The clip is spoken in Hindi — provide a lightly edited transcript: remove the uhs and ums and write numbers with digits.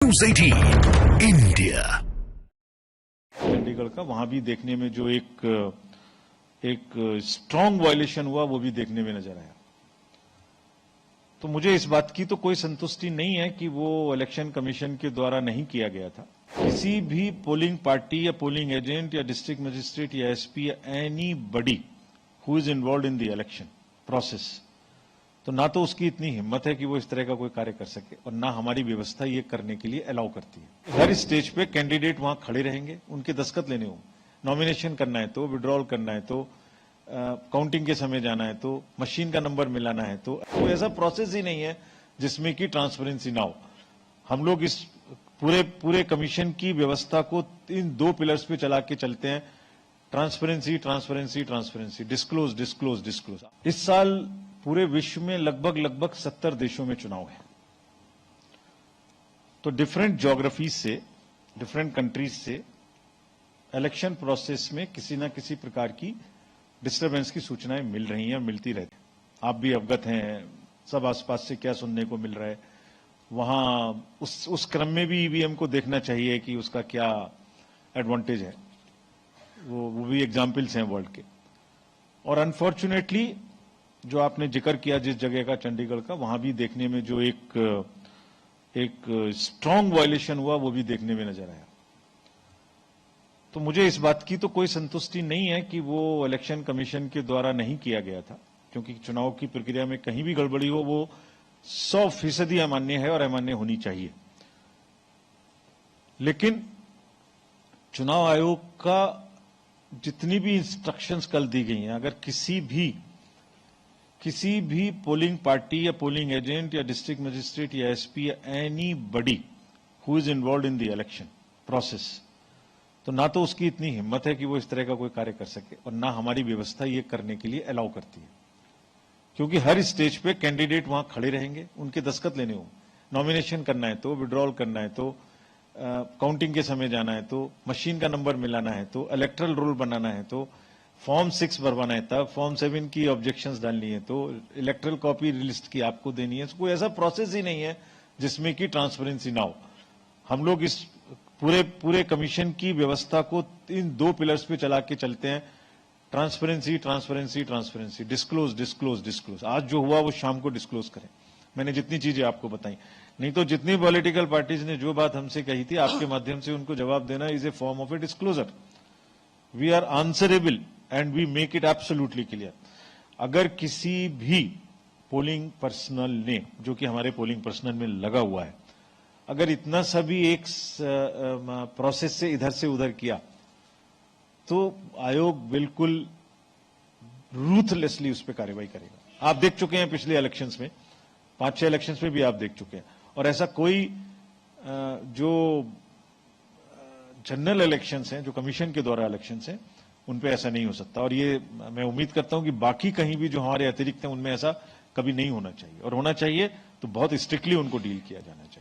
News 18 India. चंडीगढ़ का वहां भी देखने में जो एक स्ट्रांग वायलेशन हुआ वो भी देखने में नजर आया। तो मुझे इस बात की तो कोई संतुष्टि नहीं है कि वो इलेक्शन कमीशन के द्वारा नहीं किया गया था। किसी भी पोलिंग पार्टी या पोलिंग एजेंट या डिस्ट्रिक्ट मजिस्ट्रेट या एसपी या any buddy who is involve in the election process, तो ना तो उसकी इतनी हिम्मत है कि वो इस तरह का कोई कार्य कर सके और ना हमारी व्यवस्था ये करने के लिए अलाउ करती है। हर स्टेज पे कैंडिडेट वहां खड़े रहेंगे, उनके दस्तखत लेने होंगे, नॉमिनेशन करना है तो, विड्रॉल करना है तो, काउंटिंग के समय जाना है तो, मशीन का नंबर मिलाना है तो ऐसा प्रोसेस ही नहीं है जिसमें कि ट्रांसपेरेंसी ना हो। हम लोग इस पूरे कमीशन की व्यवस्था को इन दो पिलर्स पे चला के चलते हैं, transparency transparency transparency, disclose disclose disclose. इस साल पूरे विश्व में लगभग 70 देशों में चुनाव है, तो डिफरेंट ज्योग्राफीज से, डिफरेंट कंट्रीज से इलेक्शन प्रोसेस में किसी न किसी प्रकार की डिस्टर्बेंस की सूचनाएं मिल रही हैं, मिलती रहती हैं। आप भी अवगत हैं सब आसपास से क्या सुनने को मिल रहा है। वहां उस क्रम में भी ईवीएम को देखना चाहिए कि उसका क्या एडवांटेज है। वो भी एग्जाम्पल्स हैं वर्ल्ड के। और अनफॉर्चुनेटली जो आपने जिक्र किया जिस जगह का, चंडीगढ़ का, वहां भी देखने में जो एक स्ट्रांग वायलेशन हुआ वो भी देखने में नजर आया। तो मुझे इस बात की तो कोई संतुष्टि नहीं है कि वो इलेक्शन कमीशन के द्वारा नहीं किया गया था, क्योंकि चुनाव की प्रक्रिया में कहीं भी गड़बड़ी हो वो 100% अमान्य है और अमान्य होनी चाहिए। लेकिन चुनाव आयोग का जितनी भी इंस्ट्रक्शंस कल दी गई हैं, अगर किसी भी पोलिंग पार्टी या पोलिंग एजेंट या डिस्ट्रिक्ट मजिस्ट्रेट या एसपी या any buddy who is involve in the election process, तो ना तो उसकी इतनी हिम्मत है कि वो इस तरह का कोई कार्य कर सके और ना हमारी व्यवस्था ये करने के लिए अलाउ करती है। क्योंकि हर स्टेज पे कैंडिडेट वहां खड़े रहेंगे, उनके दस्तखत लेने होंगे, नॉमिनेशन करना है तो, विड्रॉल करना है तो, काउंटिंग के समय जाना है तो, मशीन का नंबर मिलाना है तो, इलेक्ट्रल रोल बनाना है तो, फॉर्म 6 भरवाना है तब, फॉर्म 7 की ऑब्जेक्शंस डालनी है तो, इलेक्ट्रल कॉपी लिस्ट की आपको देनी है। कोई ऐसा प्रोसेस ही नहीं है जिसमें कि ट्रांसपेरेंसी ना हो। हम लोग इस पूरे कमीशन की व्यवस्था को इन दो पिलर्स पे चला के चलते हैं, transparency transparency transparency, disclose disclose disclose. आज जो हुआ वो शाम को डिस्क्लोज करें। मैंने जितनी चीजें आपको बताई, नहीं तो जितनी पॉलिटिकल पार्टीज ने जो बात हमसे कही थी, आपके माध्यम से उनको जवाब देना is a form of a disclosure. We are answerable and we make it absolutely clear. अगर किसी भी पोलिंग पर्सनल ने, जो कि हमारे पोलिंग पर्सनल में लगा हुआ है, अगर इतना सा भी एक प्रोसेस से इधर से उधर किया तो आयोग बिल्कुल रूथलेसली उस पर कार्रवाई करेगा। आप देख चुके हैं पिछले इलेक्शंस में, 5-6 इलेक्शंस में भी आप देख चुके हैं। और ऐसा कोई जो जनरल इलेक्शंस हैं, जो कमीशन के द्वारा इलेक्शंस हैं, उन पे ऐसा नहीं हो सकता। और ये मैं उम्मीद करता हूं कि बाकी कहीं भी जो हमारे अतिरिक्त हैं उनमें ऐसा कभी नहीं होना चाहिए, और होना चाहिए तो बहुत स्ट्रिक्टली उनको डील किया जाना चाहिए।